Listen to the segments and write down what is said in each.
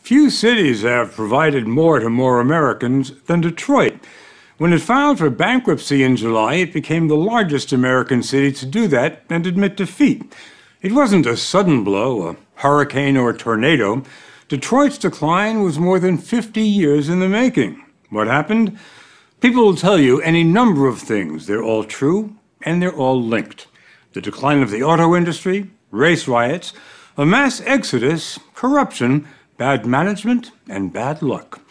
Few cities have provided more to more Americans than Detroit. When it filed for bankruptcy in July, it became the largest American city to do that and admit defeat. It wasn't a sudden blow, a hurricane or a tornado. Detroit's decline was more than 50 years in the making. What happened? People will tell you any number of things. They're all true, and they're all linked. The decline of the auto industry, race riots, a mass exodus, corruption, bad management, and bad luck.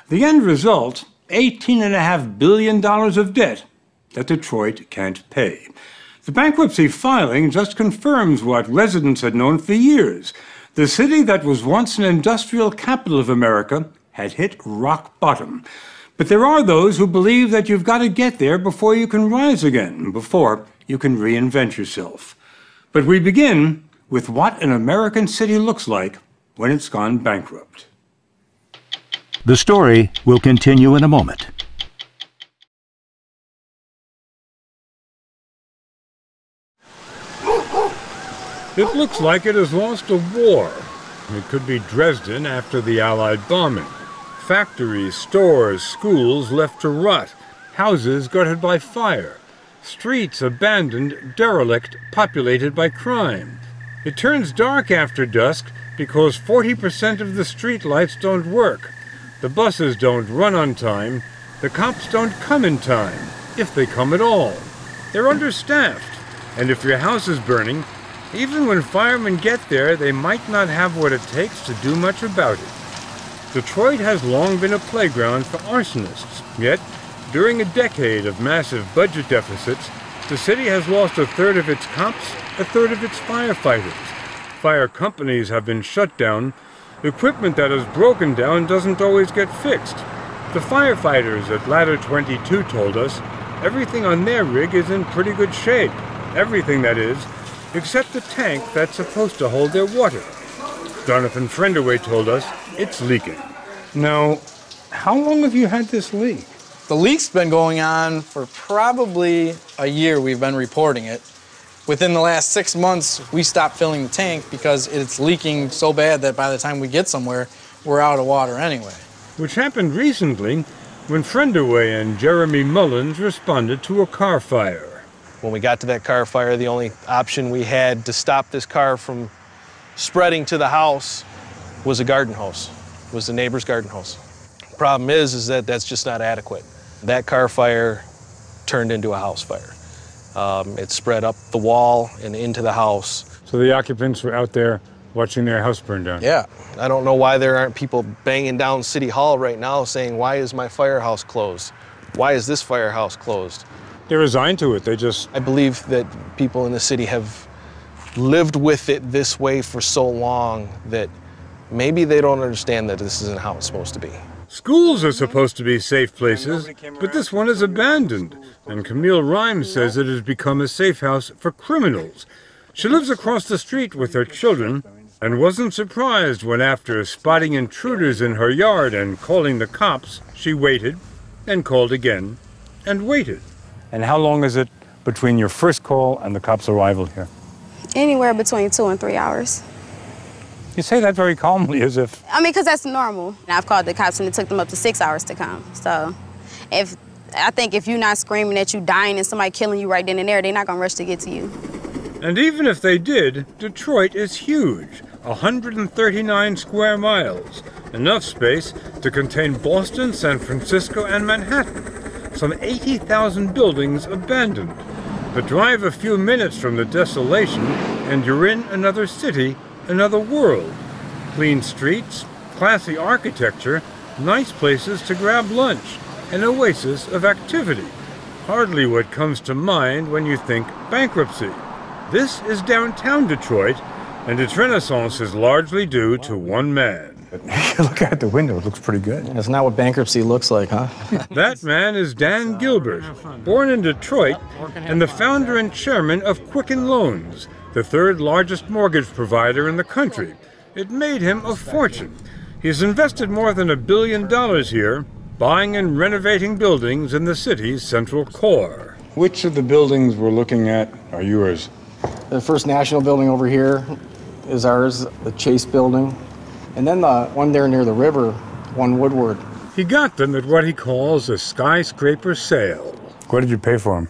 The end result, $18.5 billion of debt that Detroit can't pay. The bankruptcy filing just confirms what residents had known for years. The city that was once an industrial capital of America had hit rock bottom. But there are those who believe that you've got to get there before you can rise again, before you can reinvent yourself. But we begin with what an American city looks like when it's gone bankrupt. The story will continue in a moment. It looks like it has lost a war. It could be Dresden after the Allied bombing. Factories, stores, schools left to rot. Houses gutted by fire. Streets abandoned, derelict, populated by crime. It turns dark after dusk because 40% of the streetlights don't work. The buses don't run on time. The cops don't come in time, if they come at all. They're understaffed. And if your house is burning, even when firemen get there, they might not have what it takes to do much about it. Detroit has long been a playground for arsonists. Yet, during a decade of massive budget deficits, the city has lost a third of its cops, a third of its firefighters. Fire companies have been shut down. Equipment that is broken down doesn't always get fixed. The firefighters at Ladder 22 told us everything on their rig is in pretty good shape. Everything, that is, except the tank that's supposed to hold their water. Jonathan Friendaway told us it's leaking. Now, how long have you had this leak? The leak's been going on for probably a year. We've been reporting it. Within the last 6 months, we stopped filling the tank because it's leaking so bad that by the time we get somewhere, we're out of water anyway. Which happened recently when Friendaway and Jeremy Mullins responded to a car fire. When we got to that car fire, the only option we had to stop this car from spreading to the house was a garden hose, was the neighbor's garden hose. Problem is that that's just not adequate. That car fire turned into a house fire. It spread up the wall and into the house. So the occupants were out there watching their house burn down? Yeah. I don't know why there aren't people banging down City Hall right now saying, why is my firehouse closed? Why is this firehouse closed? They're resigned to it. They just... I believe that people in the city have lived with it this way for so long that maybe they don't understand that this isn't how it's supposed to be. Schools are supposed to be safe places, but this one is abandoned. And Camille Rhymes says it has become a safe house for criminals. She lives across the street with her children and wasn't surprised when, after spotting intruders in her yard and calling the cops, she waited and called again and waited. And how long is it between your first call and the cops' arrival here? Anywhere between 2 and 3 hours. You say that very calmly, as if... I mean, because that's normal. I've called the cops and it took them up to 6 hours to come. So I think if you're not screaming that you're dying and somebody killing you right then and there, they're not going to rush to get to you. And even if they did, Detroit is huge, 139 square miles, enough space to contain Boston, San Francisco, and Manhattan, some 80,000 buildings abandoned. But drive a few minutes from the desolation, and you're in another city, another world. Clean streets, classy architecture, nice places to grab lunch, an oasis of activity. Hardly what comes to mind when you think bankruptcy. This is downtown Detroit, and its renaissance is largely due to one man. You look out the window, it looks pretty good. That's not what bankruptcy looks like, huh? That man is Dan Gilbert, born in Detroit and the founder and chairman of Quicken Loans, the third largest mortgage provider in the country. It made him a fortune. He's invested more than $1 billion here, buying and renovating buildings in the city's central core. Which of the buildings we're looking at are yours? The First National building over here is ours, the Chase building. And then the one there near the river, one Woodward. He got them at what he calls a skyscraper sale. What did you pay for them?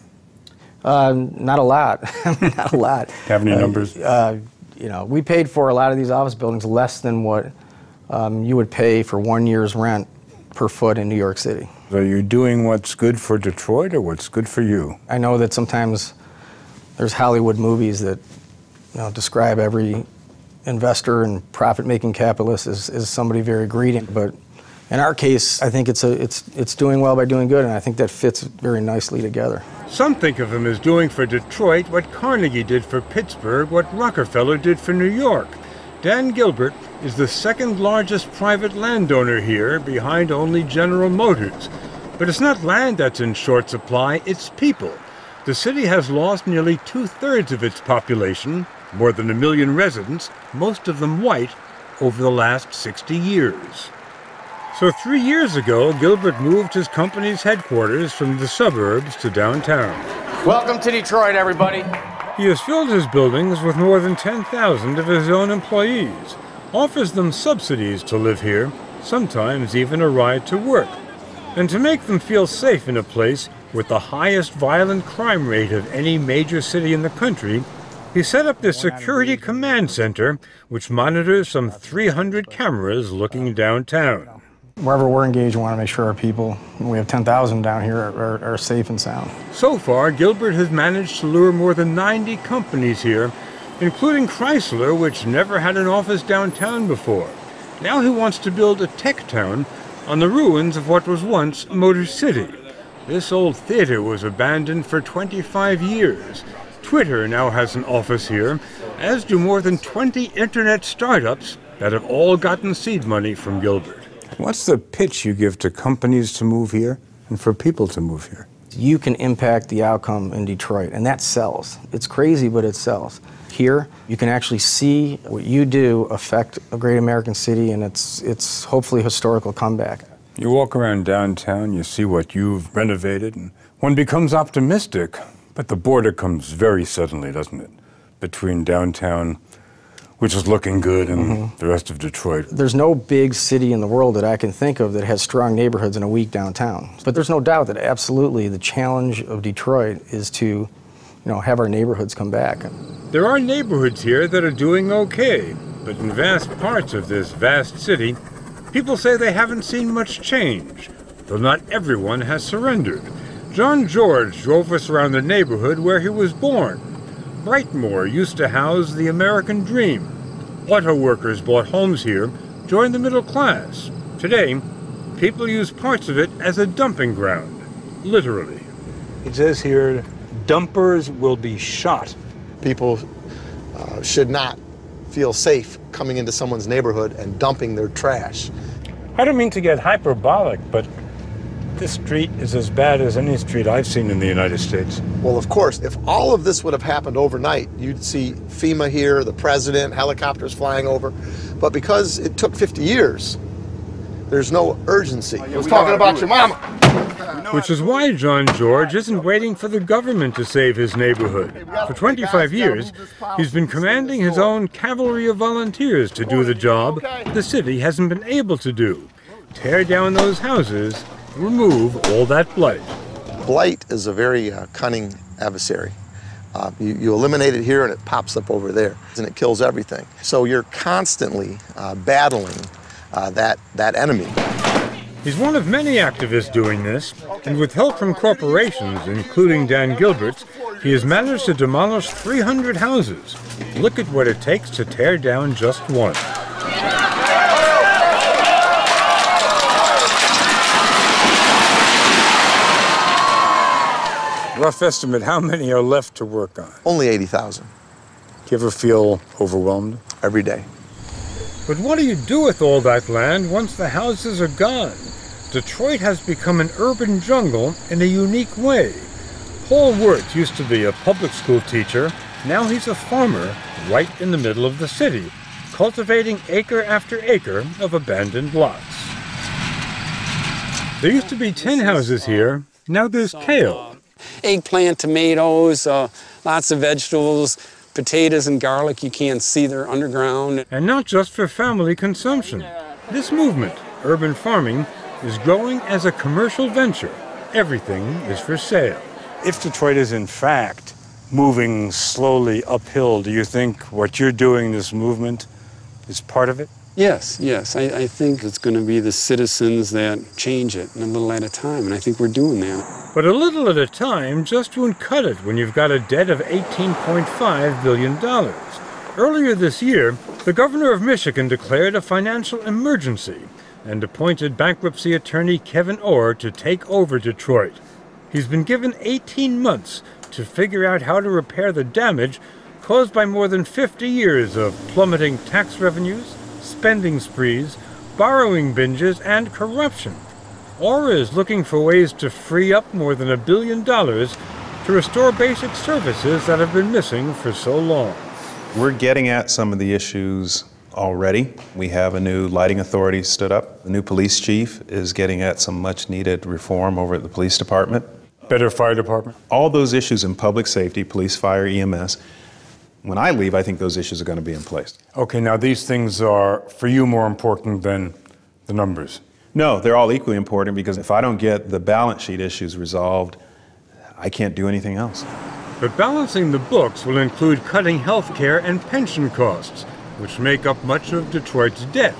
Not a lot. Not a lot. Have any numbers? You know, we paid for a lot of these office buildings less than what you would pay for 1 year's rent per foot in New York City. Are you doing what's good for Detroit or what's good for you? I know that sometimes there's Hollywood movies that, you know, describe every investor and profit-making capitalist as somebody very greedy, but in our case, I think it's doing well by doing good, and I think that fits very nicely together. Some think of him as doing for Detroit what Carnegie did for Pittsburgh, what Rockefeller did for New York. Dan Gilbert is the second largest private landowner here, behind only General Motors. But it's not land that's in short supply, it's people. The city has lost nearly 2/3 of its population, more than 1 million residents, most of them white, over the last 60 years. So 3 years ago, Gilbert moved his company's headquarters from the suburbs to downtown. Welcome to Detroit, everybody. He has filled his buildings with more than 10,000 of his own employees, offers them subsidies to live here, sometimes even a ride to work. And to make them feel safe in a place with the highest violent crime rate of any major city in the country, he set up the Security Command Center, which monitors some 300 cameras looking downtown. Wherever we're engaged, we want to make sure our people, we have 10,000 down here, are safe and sound. So far, Gilbert has managed to lure more than 90 companies here, including Chrysler, which never had an office downtown before. Now he wants to build a tech town on the ruins of what was once Motor City. This old theater was abandoned for 25 years. Twitter now has an office here, as do more than 20 internet startups that have all gotten seed money from Gilbert. What's the pitch you give to companies to move here and for people to move here? You can impact the outcome in Detroit, and that sells. It's crazy, but it sells. Here, you can actually see what you do affect a great American city, and it's hopefully a historical comeback. You walk around downtown, you see what you've renovated, and one becomes optimistic. But the border comes very suddenly, doesn't it? Between downtown, which is looking good, and the rest of Detroit. There's no big city in the world that I can think of that has strong neighborhoods and a weak downtown. But there's no doubt that absolutely the challenge of Detroit is to, have our neighborhoods come back. There are neighborhoods here that are doing okay, but in vast parts of this vast city, people say they haven't seen much change, though not everyone has surrendered. John George drove us around the neighborhood where he was born. Brightmoor used to house the American dream. Auto workers bought homes here, joined the middle class. Today, people use parts of it as a dumping ground, literally. It says here, dumpers will be shot. People should not feel safe coming into someone's neighborhood and dumping their trash. I don't mean to get hyperbolic, but this street is as bad as any street I've seen in the United States. Well, of course, if all of this would have happened overnight, you'd see FEMA here, the president, helicopters flying over. But because it took 50 years, there's no urgency. I was talking about your mama. Which is why John George isn't waiting for the government to save his neighborhood. For 25 years, he's been commanding his own cavalry of volunteers to do the job the city hasn't been able to do. Tear down those houses, remove all that blight. Blight is a very cunning adversary. You eliminate it here and it pops up over there, and it kills everything. So you're constantly battling that enemy. He's one of many activists doing this, and with help from corporations, including Dan Gilbert's, he has managed to demolish 300 houses. Look at what it takes to tear down just one. Rough estimate, how many are left to work on? Only 80,000. Do you ever feel overwhelmed? Every day. But what do you do with all that land once the houses are gone? Detroit has become an urban jungle in a unique way. Paul Wirtz used to be a public school teacher. Now he's a farmer right in the middle of the city, cultivating acre after acre of abandoned lots. There used to be 10 houses here. Now there's kale. Eggplant, tomatoes, lots of vegetables, Potatoes and garlic, you can't see, they're underground. And not just for family consumption. This movement, urban farming, is growing as a commercial venture. Everything is for sale. If Detroit is in fact moving slowly uphill, do you think what you're doing, this movement, is part of it? Yes, yes. I think it's going to be the citizens that change it, and a little at a time, and I think we're doing that. But a little at a time just won't cut it when you've got a debt of $18.5 billion. Earlier this year, the governor of Michigan declared a financial emergency and appointed bankruptcy attorney Kevin Orr to take over Detroit. He's been given 18 months to figure out how to repair the damage caused by more than 50 years of plummeting tax revenues, spending sprees, borrowing binges, and corruption. Orr is looking for ways to free up more than $1 billion to restore basic services that have been missing for so long. We're getting at some of the issues already. We have a new lighting authority stood up. The new police chief is getting at some much needed reform over at the police department. Better fire department? All those issues in public safety, police, fire, EMS. When I leave, I think those issues are going to be in place. Okay, now these things are, for you, more important than the numbers. No, they're all equally important because if I don't get the balance sheet issues resolved, I can't do anything else. But balancing the books will include cutting health care and pension costs, which make up much of Detroit's debt.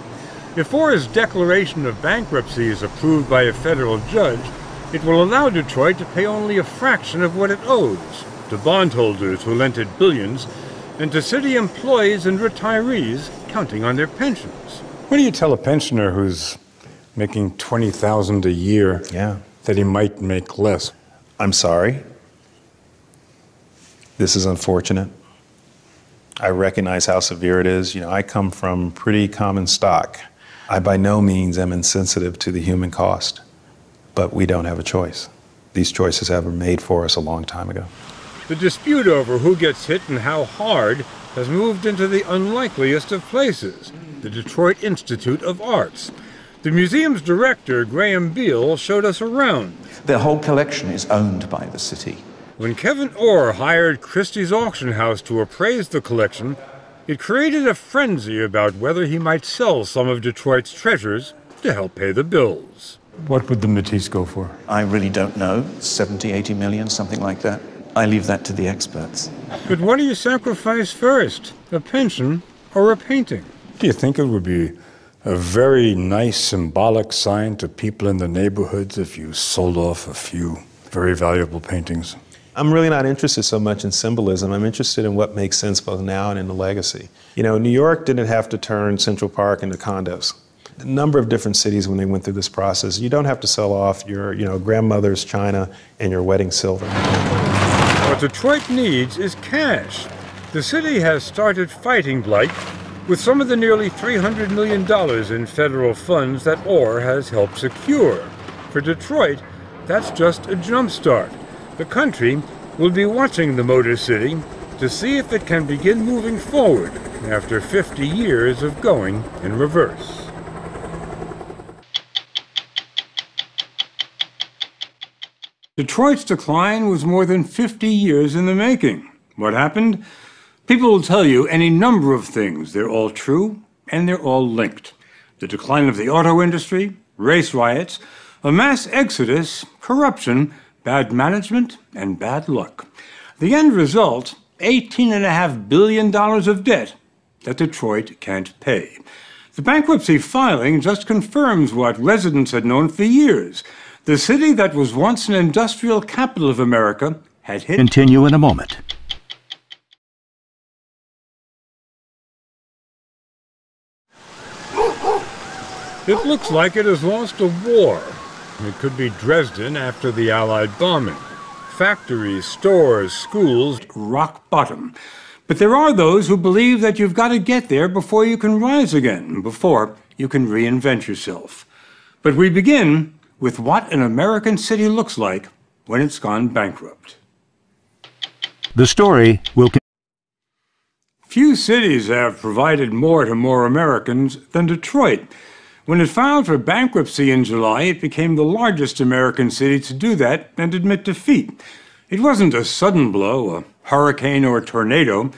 If Orr's declaration of bankruptcy is approved by a federal judge, it will allow Detroit to pay only a fraction of what it owes to bondholders who lent it billions and to city employees and retirees counting on their pensions. What do you tell a pensioner who's making $20,000 a year that he might make less? I'm sorry. This is unfortunate. I recognize how severe it is. You know, I come from pretty common stock. I by no means am insensitive to the human cost, but we don't have a choice. These choices have been made for us a long time ago. The dispute over who gets hit and how hard has moved into the unlikeliest of places, the Detroit Institute of Arts. The museum's director, Graham Beale, showed us around. The whole collection is owned by the city. When Kevin Orr hired Christie's auction house to appraise the collection, it created a frenzy about whether he might sell some of Detroit's treasures to help pay the bills. What would the Matisse go for? I really don't know, 70, 80 million, something like that. I leave that to the experts. But what do you sacrifice first, a pension or a painting? Do you think it would be a very nice symbolic sign to people in the neighborhoods if you sold off a few very valuable paintings? I'm really not interested so much in symbolism. I'm interested in what makes sense both now and in the legacy. You know, New York didn't have to turn Central Park into condos. A number of different cities, when they went through this process, you don't have to sell off your, grandmother's china and your wedding silver. What Detroit needs is cash. The city has started fighting blight with some of the nearly $300 million in federal funds that Orr has helped secure. For Detroit, that's just a jumpstart. The country will be watching the Motor City to see if it can begin moving forward after 50 years of going in reverse. Detroit's decline was more than 50 years in the making. What happened? People will tell you any number of things. They're all true, and they're all linked. The decline of the auto industry, race riots, a mass exodus, corruption, bad management, and bad luck. The end result, $18.5 billion of debt that Detroit can't pay. The bankruptcy filing just confirms what residents had known for years. The city that was once an industrial capital of America had hit... Continue in a moment. It looks like it has lost a war. It could be Dresden after the Allied bombing. Factories, stores, schools, rock bottom. But there are those who believe that you've got to get there before you can rise again, before you can reinvent yourself. But we begin with what an American city looks like when it's gone bankrupt. The story will Few cities have provided more to more Americans than Detroit. When it filed for bankruptcy in July, it became the largest American city to do that and admit defeat. It wasn't a sudden blow, a hurricane or a tornado.